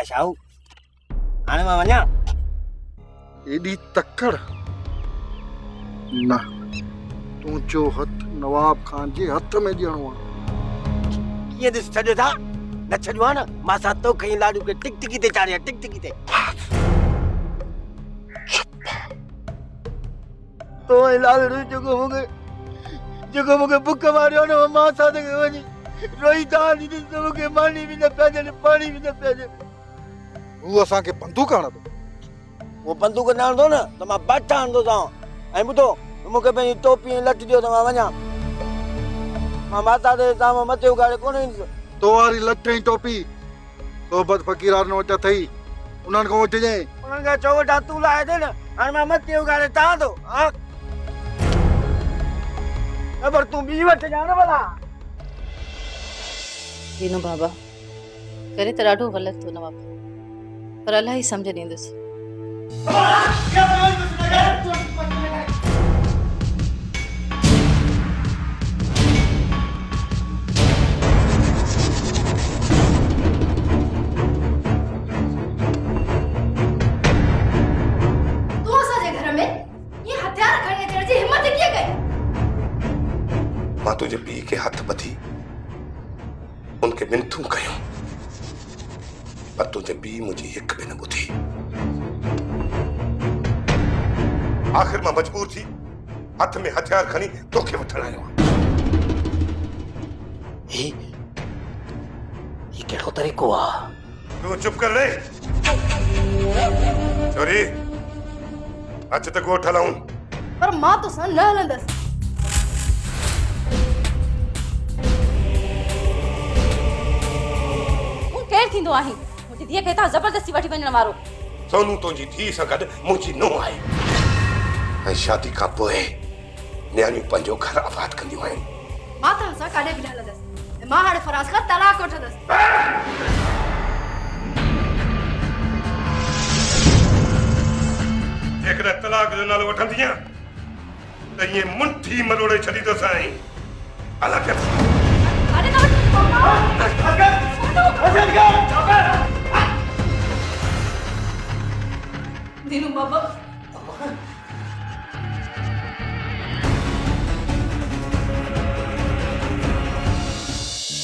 शाहू हाणे मां वञा? एडी तकड़ ना तुंहिंजो हथ नवाब खान जे हथ में ॾियणो आहे। कीअं ॾिस छॾियो था? न छॾियो आहे न, मां सां तो खई लाडू खे टिकटिकी ते चाढ़िया, टिकटिकी ते। तो लाडू जेको मूंखे बुख मारियो न, मां सां ते वञी रोई था ॾिस त मूंखे मानी बि न पिया ॾियनि, पाणी बि न पिया ॾियनि। हू असांखे बंदूक हणंदो। वो बंदूक न हणंदो न त मां बाट हणंदोसांव। ऐं ॿुधो, मूंखे पंहिंजी टोपी ऐं लठ ॾियो त मां वञा। मां माता ते साम्हूं मथे उगाड़े कोन ईंदुसि। तो वारी लठ ऐं टोपी सोबत फ़क़ीरान वटि अथई, उन्हनि खां वठिजांइ। उन्हनि खां चओ वठा तूं लाहे थे न, हाणे मां मथे उगाड़े तव्हां थो ख़बर तूं ॿी वटि ॼाण भला। दीनू बाबा करे त ॾाढो ग़लति थियो नवाब, पर अलाही सम्झ ॾींदुसि। मां तुझे पी के हथ बधी उनके मिनथू कयूं, पर तुझे पी मुझी हिक भी न बुधी। आखिर मां मजबूर थी हथ में हथियार खणी तोखे वठण आयो। ही केड़ो तरीको आ? तू चुप कर ले चोरी। अच त गोठ हलाऊं। पर मां तो सन न हलंदस। केर थींदो आहे? मुंहिंजी धीअ खे तव्हां ज़बरदस्ती वठी वञण वारो। सोनू तुंहिंजी धीउ सां गॾु मुंहिंजी नुंहुं आहे ऐं शादी खां पोइ न्याणियूं पंहिंजो घर आबाद कंदियूं आहिनि। मां तव्हां सां काॾे बि न हलंदसि। मां हाणे फराज़ खां तलाक वठंदसि। जेकॾहिं तलाक जो नालो वठंदीअ त ईअं मुंठी मरोड़े छॾींदोसांइ। अलॻि दीनू बाबा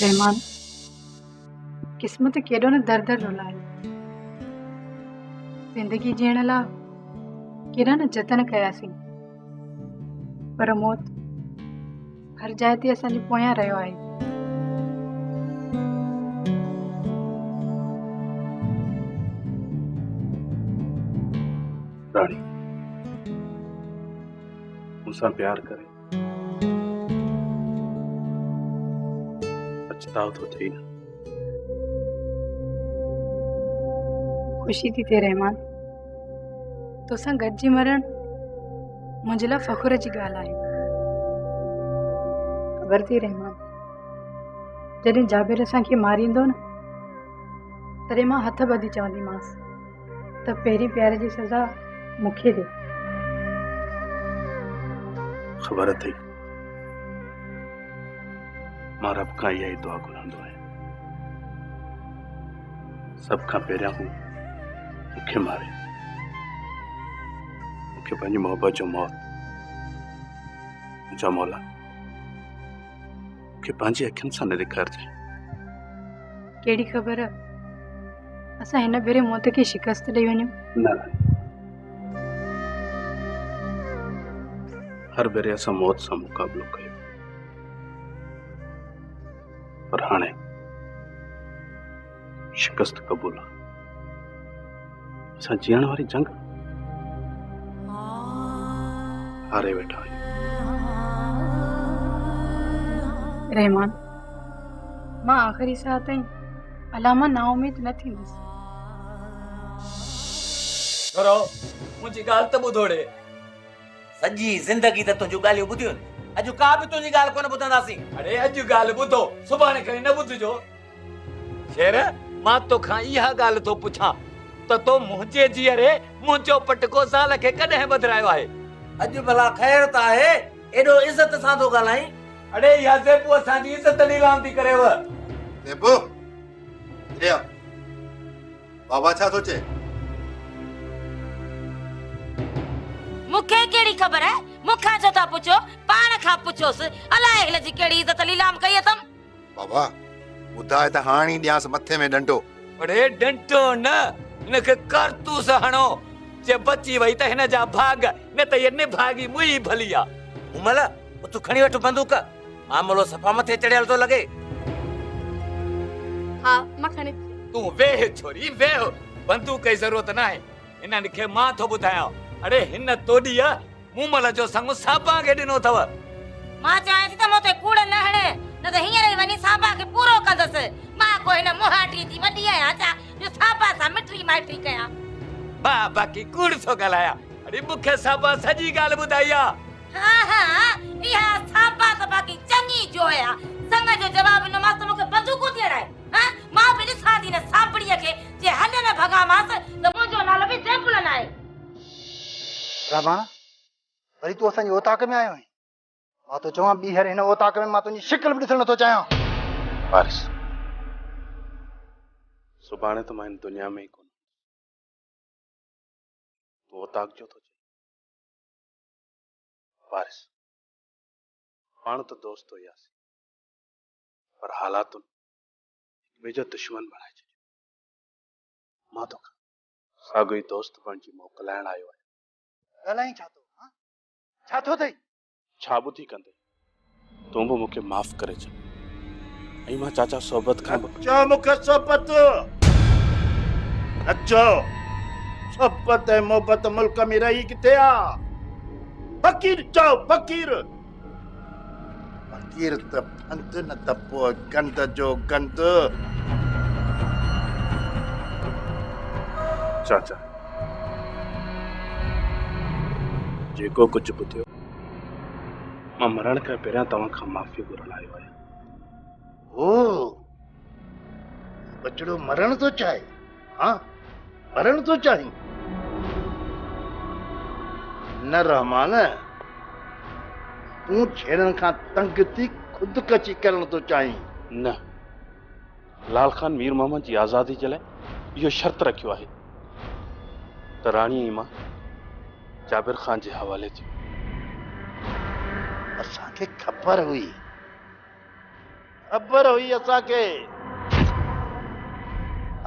रहमान किस्मत केॾो न दर दर रुलायो। जिंदगी जीअण लाइ केॾा न जतन कयासीं, पर मौत हर जाइ ते असांजे पोयां रहियो आहे। रानी मूंसां प्यार करे पछताव तो थी न। खुशी थी थिए रहमान, तोसां गॾिजी मरण मुंहिंजे लाइ फ़ख़ुर जी ॻाल्हि आहे। ख़बर थी रहमान, जॾहिं जाबिर असांखे मारींदो न, तॾहिं मां हथ ॿधी चवंदीमांसि त पहिरीं प्यार जी सज़ा मूंखे दे। ख़बर थी मां रब खां इहा ई दुआ घुरंदो आहियां, सभ खां पहिरियां हू मूंखे मारे, मूंखे पंहिंजी मोहबत जो मौत। मुंहिंजा मौला मूंखे पंहिंजी अखियुनि सां न ॾेखारिजांइ। कहिड़ी ख़बर असां हिन भेरे मौत खे शिकस्त ॾेई वञूं। न हर भेरे असां मौत सां मुक़ाबिलो कयो, पर हाणे शिकस्त क़बूल आहे। असां जीअण वारी जंग हारे वेठा आहियूं। रहमान मां आख़िरी साह ताईं अलामा नाउमीद न थींदसि। छोरो मुंहिंजी ॻाल्हि त ॿुधोड़े। सॼी ज़िंदगी त तुंहिंजूं ॻाल्हियूं ॿुधियूं, अॼु का बि तुंहिंजी ॻाल्हि कोन ॿुधंदासीं। अरे अॼु ॻाल्हि ॿुधो, सुभाणे खणी न ॿुधिजो। शेर मां तोखां इहा ॻाल्हि थो पुछां त तो मुंहिंजे जीअरे मुंहिंजो पटको ज़ाल खे कॾहिं बदिरायो आहे? अॼु भला ख़ैर त आहे, एॾो इज़त सां थो ॻाल्हाईं। अरे इहा ज़ेबू असांजी इज़त नीलाम थी करेव। ज़ेबू बाबा छा थो चए? मूंखे कहिड़ी ख़बर है? मूंखां छो था पुछो? पाण खां पुछोसि। अलाए हिन जी कहिड़ी इज़त लीलाम कई अथम। बाबा ॿुधाए त हाणे ॾियांसि मथे में डंडो। अरे डंटो न, इनखे कारतूस हणो। जे बची वई त हिन जा भाग, न त ये निभागी मुई भली आ। उमल तू खणी वठ बंदूक। मामलो सफ़ा मथे चढ़ियल तो लगे। हाँ मां खणी तू वेह छोरी वेह, बंदूक जी जरूरत न आहे। इन्हनि खे मां थो ॿुधायां। अरे हिन तोॾीअ मूमल जो संग साबा खे ॾिनो अथव। मां चाहियां थी त मूं ते कूड़ न हणे, न त हींअर ई वञी साबा खे पूरो कंदसि। मां को हिन मुहाटी जी वॾी आहियां छा जो साबा सां मिटरी माइटरी कयां? बाबा की कूड़ थो ॻाल्हायां। अरे मूंखे साबा सॼी ॻाल्हि ॿुधाई आहे। हाँ इहा साबा त बाक़ी चङी जो आहे। संग जो जवाब ॾिनो मां त मूंखे बंदूकूं थी हणाए। हां मां बि ॾिसां थी न सापड़ीअ खे जे हल न भगामांसि त मुंहिंजो नालो बि जयपुर न आहे। रामा वरी तूं असांजे ओताक में आयो आहीं। मां तो चवां ॿीहर हिन ओताक में मां तुंहिंजी शिकिल बि ॾिसण नथो चाहियां। वारिस सुभाणे त मां हिन दुनिया में ई कोन। तूं ओताक जो थो चए? वारिस पाण त दोस्त हुयासीं, पर हालातुनि मुंहिंजो दुश्मन बणाए छॾियो। मां तोखां साॻियो ई दोस्त बणिजी मोकिलाइण आयो आहियां। ॻाल्हाई छा थो? छा थो अथई? छा ॿुधी कंदे? तूं बि मूंखे माफ़ करे छॾ। ऐं मां चाचा सोबत खां चओ मूंखे सोबत अचो। सोबत ऐं मोहबत मुल्क में रही किथे आ? फ़कीर चओ फ़कीर। फ़कीर त फंद न त पोइ गंद जो गंद। चाचा जेको कुझु ॿुधियो, मां मरण खां पहिरियां तव्हां खां माफ़ी घुरण आयो आहियां। ओ बचड़ो मरण तो चाहे? हाँ मरण तो चाही? न रहमान तू छेड़न खां तंग थी खुदकशी करण तो चाही? न, लाल खान मीर मोहम्मद जी आज़ादी जे लाइ इहो शर्त रखियो आहे त राणी ऐं मां जाबिर खान जे हवाले थी। असांखे खबर हुई असांखे।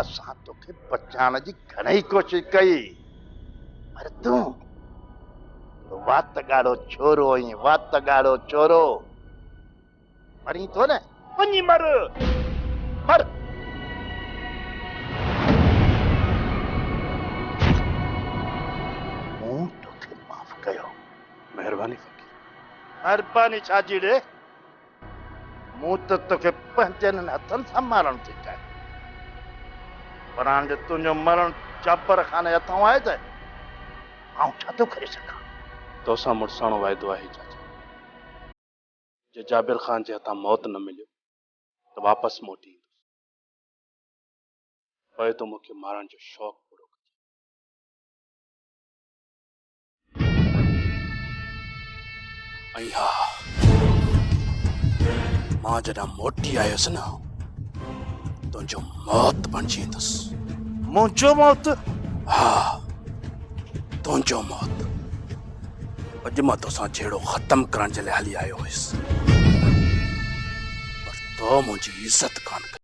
असां तोखे बचाइण जी घणई कोशिश कई, पर तूं वात ॻाढ़ो छोरो आहीं। वात ॻाढ़ो छोरो मरी थो न, वञी मर मर। मूं तोखे माफ़ कयो। महिरबानी फ़कीर। महिरबानी छाजी रे? मूं त तोखे पंहिंजनि हथनि सां मारण थी चाहे, पर हाणे तुंहिंजो मरण जाबिर खान जे हथां आहे त आउं छा थो करे सघां? तोसां मुड़साणो वाइदो आहे चाचा, जे जाबिर खान जे हथां मौत न मिलियो त वापसि मोटी ईंदुसि। पए तो मूंखे मारण जो शौक़ु पूरो कजे। ऐं हा, मां जॾहिं मोटी आयुसि न, तुंहिंजो मौत बणिजी ईंदुसि। मुंहिंजो मौत? हा तुंहिंजो मौत। अॼु मां तोसां छेड़ो ख़तम करण जे लाइ हली आयो हुयुसि, पर तो मुंहिंजी इज़त कान कई।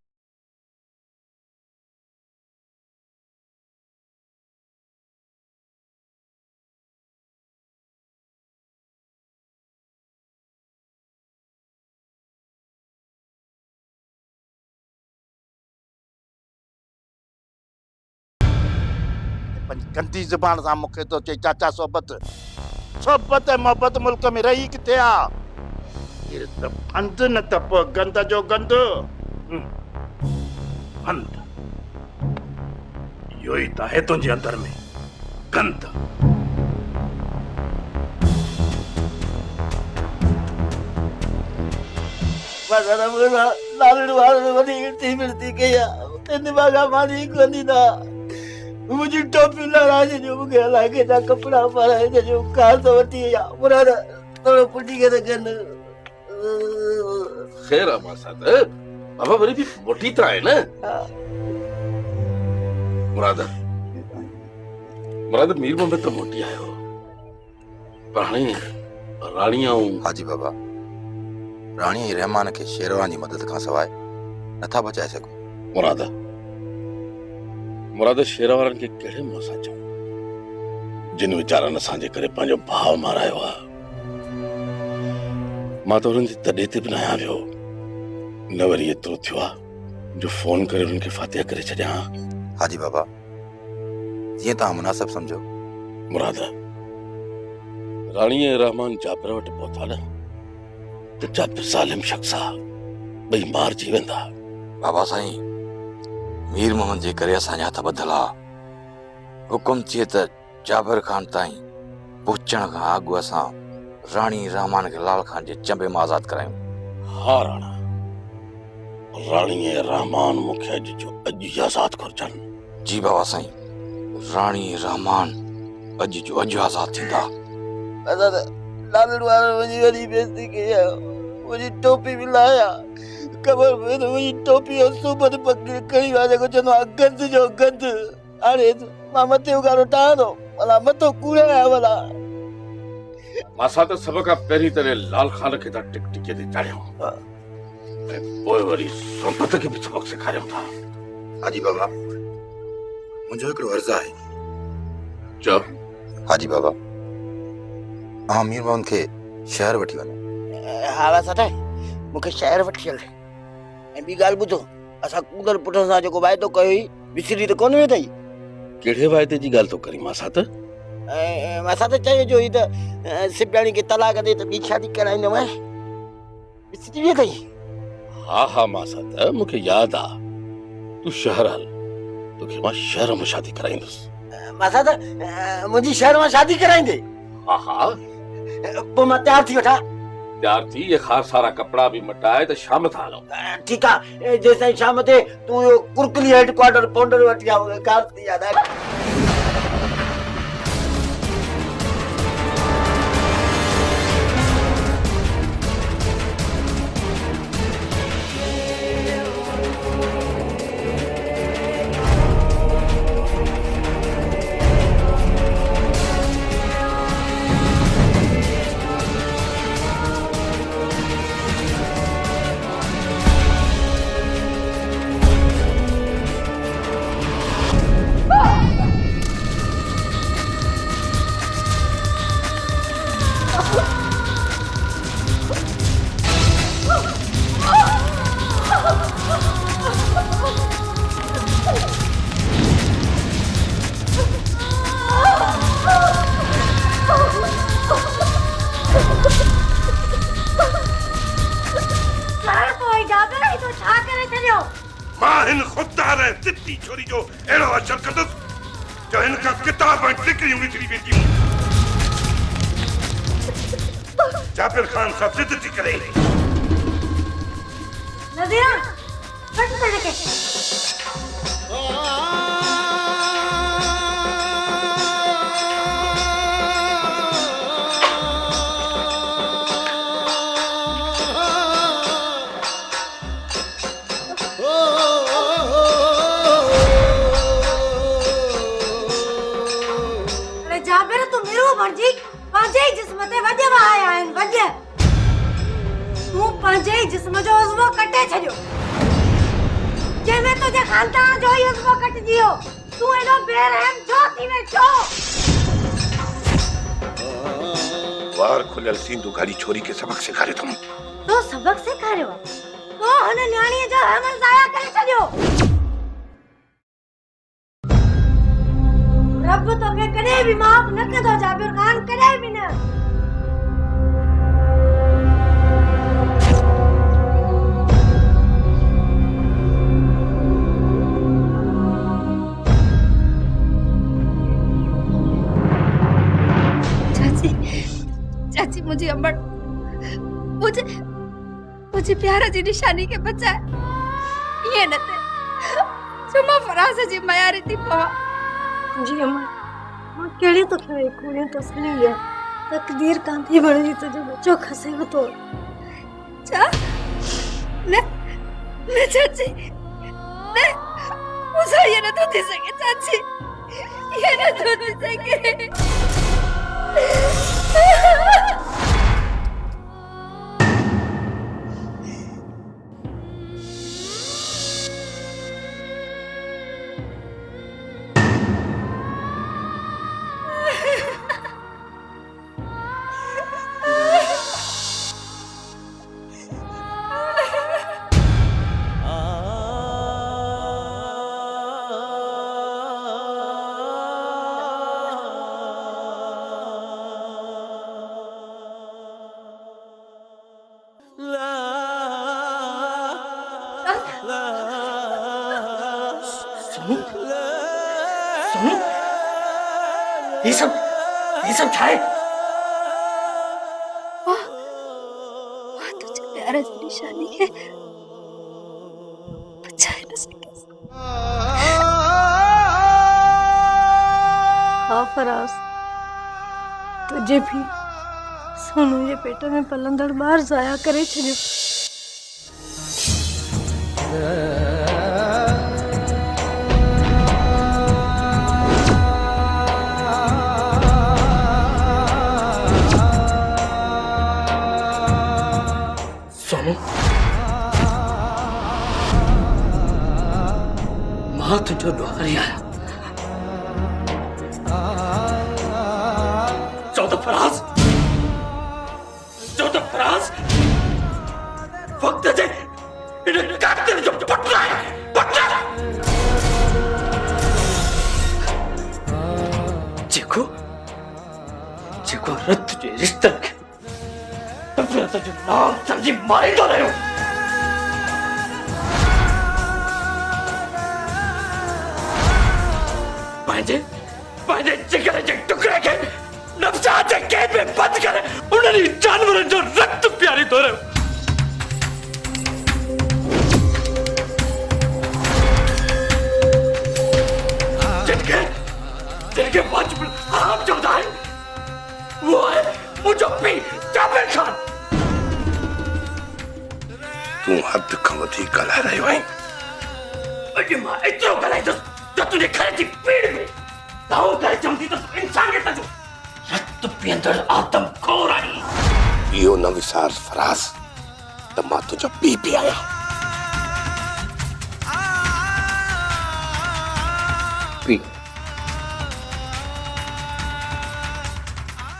गंदी ज़ुबान सां मूंखे तो चई चाचा सोबत। सोबत ऐं मोहबत मुल्क में रही किथे आ? इहे त फंद न त पोइ गंद जो गंद। गंद इहो ई त आहे तुंहिंजे अंदर में, गंद। मुझे टोपी लगा दे जो मुझे लाके ना कपड़ा पहनाए दे जो कार तो वती या पूरा थोड़ा पुटी के गन। खैर अमा साथ बाबा वरी भी मोटी त आहे न। मुराद मुराद मीर मोहम्मद तो मोटी आयो पर हाणे राणी हाजी बाबा राणी रहमान के शेरवान जी मदद का सवाइ नथा बचाए सको। मुराद शेरवान के केड़े मुंह सां चऊं जिन वीचारनि असांजे करे पंहिंजो भाउ मारायो आहे। मां त उन्हनि जी तॾहिं ते बि न आहियां वियो न वरी एतिरो थियो आहे जो फोन करे उन्हनि खे फातिहा करे छॾियां। हाजी बाबा जीअं तव्हां मुनासिब सम्झो। मुराद राणी रहमान जाबिर वटि पहुता न त जाबिर ज़ालिम शख्स आहे ॿई मारिजी वेंदा। बाबा साईं मीर मोहम्मद जे करे असांजा हथ ॿधल आहे। हुकुम थिए त जाबिर खान ताईं पहुचण खां अॻु असां राणी रहमान के लाल खान जे चंबे मां आज़ाद करायूं। हा राणा राणी रहमान मूंखे अॼु ई आज़ाद घुरजनि। जी बाबा साईं राणी रहमान अॼु जो अॼु आज़ाद थींदा। लालड़ वारा मुझे वरी बेइज्जती कई है मुझे टोपी भी लाया कबर में तो मुझे टोपी और सुपर पकड़ कई वाले को जनो गंद जो गंद अरे मां मथे उगारो टा दो भला मथो कूड़े है भला मां त सब खां पहिरीं तने लाल खान खे त टिकटिके ते चाढ़ियो ऐं पोइ वरी संपत खे बि सबक सेखारियो था। हाजी बाबा मुंहिंजो हिकिड़ो अर्ज़ु आहे। चओ। हाजी बाबा मीर मोहम्मद के शहर वठी वञो। हाला सटा मूंखे शहर वठी हल ऐं ॿी ॻाल्हि ॿुधो असां कूदर पुटनि सां जेको वाइदो कयो हुई विसरी त कोन वेठई। कहिड़े वाइदे जी ॻाल्हि थो करी मां त चयो जो ही त सिपियाणी खे तलाक ॾे त ॿी शादी कराईंदोमांइ विसरी वेठई। हा हा मां त मूंखे यादि आहे तूं शहर हल तोखे मां शहर में शादी कराईंदुसि। मां त मुंहिंजी शहर में शादी कराईंदे। हा हा पोइ मां तयार थी वठां। तयार थी ये खार सारा कपड़ा भी मटाए तो शाम था हलो। ठीक है जेसि शाम ते तू यो कुरकली हेडक्वार्टर पाउंडर वठी आ कार थी याद है। छोरी जो एड़ो अचर कंदस जो इनका किताब ऐं टिकरियूं निकरी वेंदियूं। जाबिर खान सां जिद थी करे नज़ीरा फट पड़ के जिस्म जो उज़्वो कटे छड़ियो जेमे तुझे खानदान जो ही उज़्वो कट जियो तू एनो बेरहम जो थी वे छो। वार खुलियल सींदू गाड़ी छोरी के सबक सिखारे तुम तो सबक सिखारियो तो हने न्याणी जो हमल जाया करे छड़ियो। रब तो के कदे भी माफ न कदो जाबिर खान कदे भी न। चाची मुझे अमर मुझे प्यारा जी निशानी के बचाए ये न थे चुमा फराज जी मयारी थी पवा जी अमर मां केड़े तो खे कोने तो सली है तकदीर कांती बणी तो जो बच्चो खसे तो चा न चाची न उसे ये न नथो थी सके चाची ये नथो थी सके ये सब क्या है? तुझे प्यारा जी निशानी है बचा न सके हाँ फराज तुझे भी सोनू जे पेट में पलंदड़ बाहर जाया करे छॾियो। सोनू मां तुझो द्वारी आया चौथा फराज वक्त जे इन्हें काटते जो पटना है जेको रत जे रिश्ते के नफरत जो नाम समझी मारे तो रहे हो। पंहिंजे जिगर जे टुकड़े के नफ़्सात जे कैद में बंद करे उन्हनि जानवरनि जो रक्त प्यारी तो रहे हो। जिनके वाजिब हराम चौथा है वो है मुझो पी जाबिर खान। तू हद खां वधीक ॻाल्हाए रहियो आहीं। अॼु मां एतिरो ॻाल्हाईंदुसि त तुंहिंजे घर जी पीड़ में दाऊ करे चवंदी त तूं इंसानियत जो रत पीअंदड़ आदमखोर आहीं। इहो न विसार फराज त मां तुंहिंजो पीउ बि आहियां। पी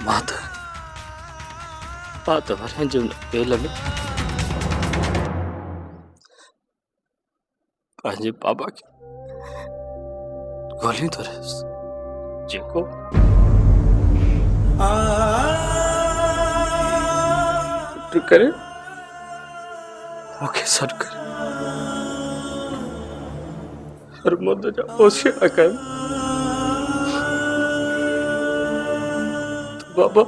मां त वरन जो पेल में पंहिंजे बाबा खे ॻोल्हियो थो रहियुसि जेको पुट करे मूंखे सॾु करे हर मुंद जा ओसिया कनि बाबा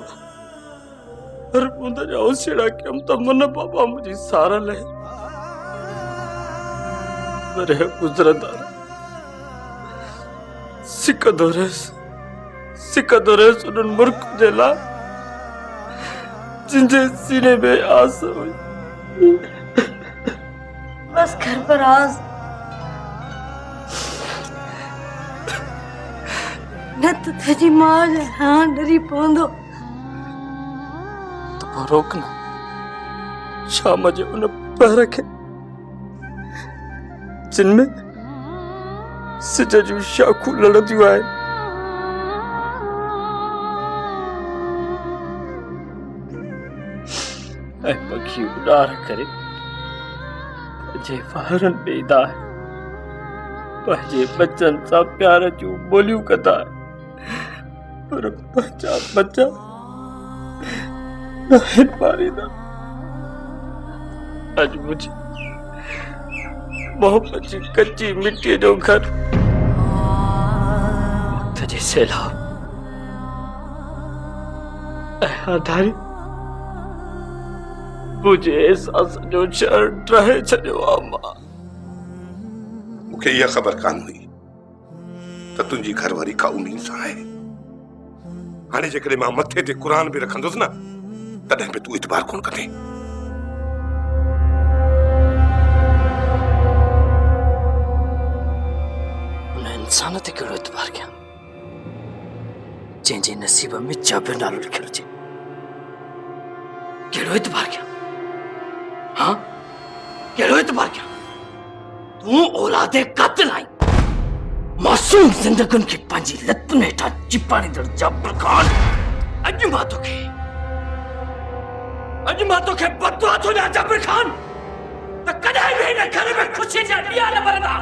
हर मुंद जा ओसिया कयमि त मन बाबा मुंहिंजी सार लहे रहे गुज़रंदा सिकंदो रहियुसि उन्हनि मुल्क जे लाइ जिनजे सीने में आस हुई। बस घर पर आज न तो तुझी मां जे हाँ डरी पवंदो तो रोकना शाम जे उन पहर खे जिनमें सिज जूं शाखूं लड़ंदियूं आहिनि। ऐं पखी उॾार करे पंहिंजे वारनि ॾींदा आहिनि पंहिंजे बचनि सां प्यार जूं ॿोलियूं कंदा आहिनि पर पंहिंजा बचा न पारींदा। अॼु मुंहिंजी मोहब्बत जी कच्ची मिट्टी जो घर वक्त जे सैलाब आधारी मुझे एहसास जो शहर ड्राहे छॾियो आहे। मां मूंखे इहा ख़बर कान हुई त तुंहिंजी घरवारी का उम्मीद सां आहे। हाणे जेकॾहिं मां मथे ते क़ुरान बि रखंदुसि न तॾहिं बि तूं इतबार कोन कंदे। उन इंसान ते कहिड़ो एतबार कयां जंहिंजे नसीब में जाबिर नालो लिखियलु हुजे? कहिड़ो एतबार कयां? हाँ, कहिड़ो एतबार कयां? तूं औलादे कातिल आहीं, मासूम ज़िंदगियुनि खे पंहिंजी लतुनि हेठां चिपाड़ींदड़ जाबिर खान। अॼु मां तोखे बददुआ थो ॾियां जाबिर खान, त कॾहिं बि हिन घर में ख़ुशी जा ॾीआ न ॿरंदा।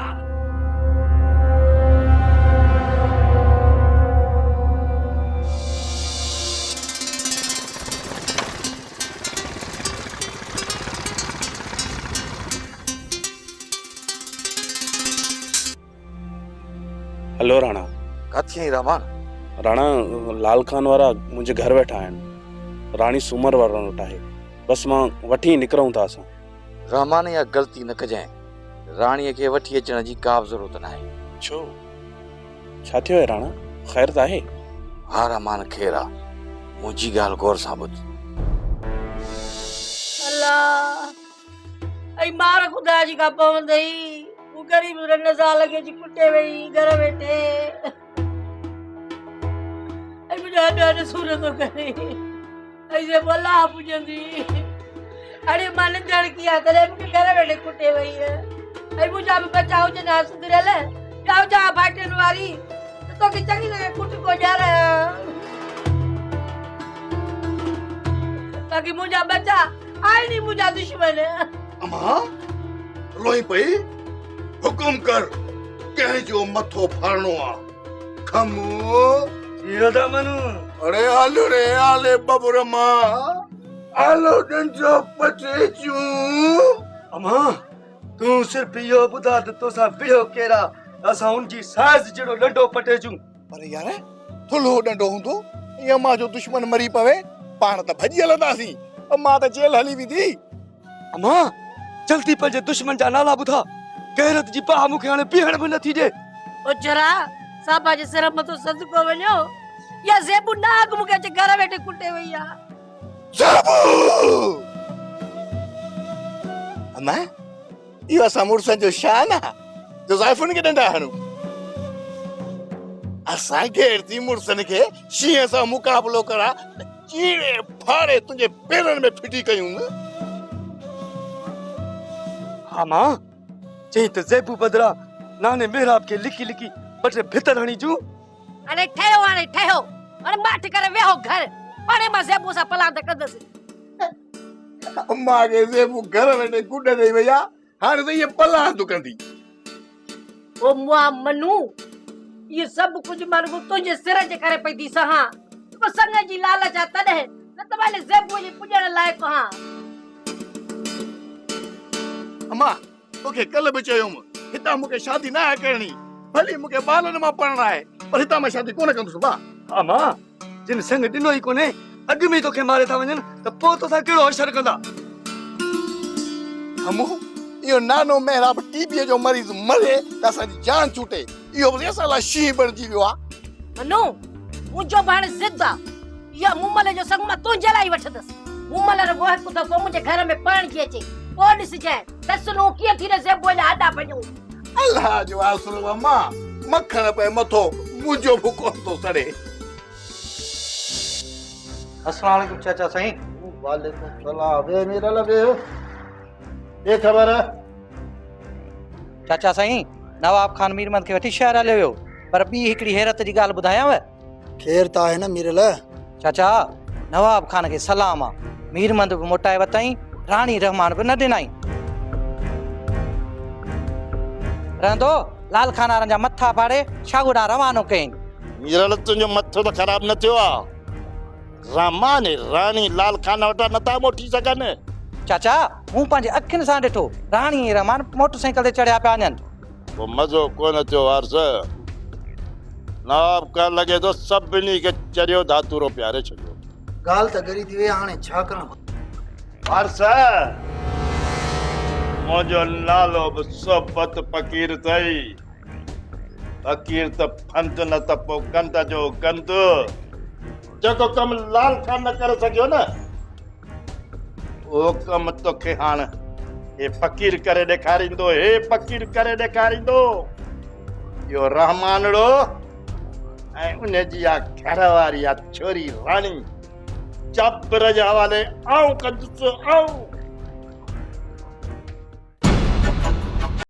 हेलो राणा। काथी आई रहमान? राणा लाल खान वारा मुंहिंजे घर वेठा आहिनि। राणी सूमर वारा वटि आहे। बस मां वठी निकिरूं था असां। रहमान या ग़लती न कजांइ, राणीअ खे वठी अचण जी का बि ज़रूरत न आहे। छो, छा थियो आहे राणा? ख़ैर त आहे? हा रहमान, ख़ैर आहे। मुंहिंजी ॻाल्हि गौर सां ॿुध। अल्लाह ऐं मार खुदा जी का पवंदई। वो गरीब रन साल के जी कुटे वई घर वेठे। ऐं मुंहिंजा ॾाढो सूर थो करे। ऐं जे भला पुॼंदी अड़े मां निंदड़ किया तॾहिं मूंखे घर वेठे कुटे वई। ऐं मुंहिंजा बि बचा हुजनि हा सुधरियल ॼाओ जा फाटनि वारी त तोखे चङी तरह कुट को ॼाणायां। बाक़ी मुंहिंजा बचा आहिनि मुंहिंजा दुश्मन। अम्मा रोई पई? हुकुम कर, कंहिंजो मथो फाड़नो आ। खमो इहो त मनु। अरे आलू रे आले बबुर मां आलो डंजो पटे चूं। अम्मा तूं सिर्फ इहो ॿुधा त तोसां ॿियो केरा असां उनजी साइज़ जहिड़ो डंडो पटे जूं। पर यार थुल्हो डंडो हूंदो ईअं मां जो दुश्मन मरी पवे पाण त भॼी हलंदासीं। मां त जेल हली वेंदी। अम्मा जल्दी पंहिंजे दुश्मन जा नाला ॿुधा। गैरत जी बाह मूंखे हाणे पीअण बि नथी ॾे। ओ जरा साबा जे सिर मथो सदको वञो या ज़ेबू नाग मूंखे अचे घर वेठे कुटे वई आ। अम्मा इहो असां मुड़ुसनि जो शान आहे जो ज़ाइफ़ुनि खे डंडा हणूं। असां घेरती मुड़ुसनि खे शींहं सां मुक़ाबलो करा चीरे फाड़े तुंहिंजे पेरनि में फिटी कयूं न। हा मां चई त ज़ेबू बदिरां नाने मेहराब खे लिकी लिकी ॿ भितर हणी जूं। हाणे ठहियो हाणे माठ करे वेहो घर। हाणे मां ज़ेबू सां पलांद कंदसि। अम्मा खे ज़ेबू घर वेठे गुड ॾेई वई आहे, हाणे त इहे पलांद कंदी। ओ मुआ मनु ये सब कुछ मानो तुझे सिर जे करे पई थी सहा। तो संग जी लालच आ तॾहिं न त माने ज़ेबू जे पुॼण लाइक़ हां। अम्मा तोखे कल बि चयोमि हितां मूंखे शादी न आहे करणी। भली मूंखे ॿारनि मां पढ़णु आहे पर हितां मां शादी कोन कंदुसि। बा हा मां जिन संग ॾिनो ई कोन्हे अॻु में तोखे मारे था वञनि त पोइ तोसां कहिड़ो असर कंदा। अम्मू इहो नानो मेहराब टीबीअ जो मरीज़ मरे त असांजी जान छूटे इहो बि असां लाइ शींहं बणिजी वियो आहे। मनु मुंहिंजो हाणे ज़िद आहे। इहा मूमल जो संग मां तुंहिंजे लाइ वठंदसि। मूमल रुगो हिकु दफ़ो मुंहिंजे घर में पाणी थी अचे पोइ ॾिसजांइ त सुनो कीअं थी ज़ेबू जा आॾा पयूं। अल्लाह जो आसरो अम्मा मखण पे मथो मुंहिंजो बि कोन थो सड़े। अस्सलाम वालेकुम चाचा साईं। वालेकुम सलाम। वे मीरल वे ये ख़बर है चाचा साईं नवाब खान मीरमंद खे वठी शहर हलियो वियो पर ॿी हिकिड़ी हैरत जी ॻाल्हि ॿुधायांव। खैर त आहे न मीरल? चाचा नवाब खान खे सलाम आहे। मीरमंद बि मोटाए वरितई, राणी रहमान बि न ॾिनई। रहंदो लाल खान वारनि जा मथा फाड़े शागुड़ा रवानो कयईं। मीरल तुंहिंजो मथो त ख़राब न थियो आहे। रहमान राणी लाल खान वटां नथा मोटी सघनि। चाचा हूं पंहिंजे अखियुनि सां ॾिठो राणी ऐं रहमान मोटरसाइकिल ते चढ़िया पिया वञनि। पोइ मज़ो कोन थियो वारस। नवाब का लॻे थो सभिनी खे चरियो धातुरो प्यारे छॾियो। ॻाल्हि त गरी थी वई हाणे छा करण? वारस मुंहिंजो नालो बि सोबत फ़कीर अथई। फ़कीर त फंद न त पोइ गंद जो गंद। जेको कमु लाल खान न करे सघियो न उहो कमु तोखे हाणे हे फ़कीर करे ॾेखारींदो। हे फ़कीर करे ॾेखारींदो। यो रहमानड़ो ऐं उन जी आ घर वारी आ छोरी रानी जबर जे हवाले आऊं कंदुसि आऊं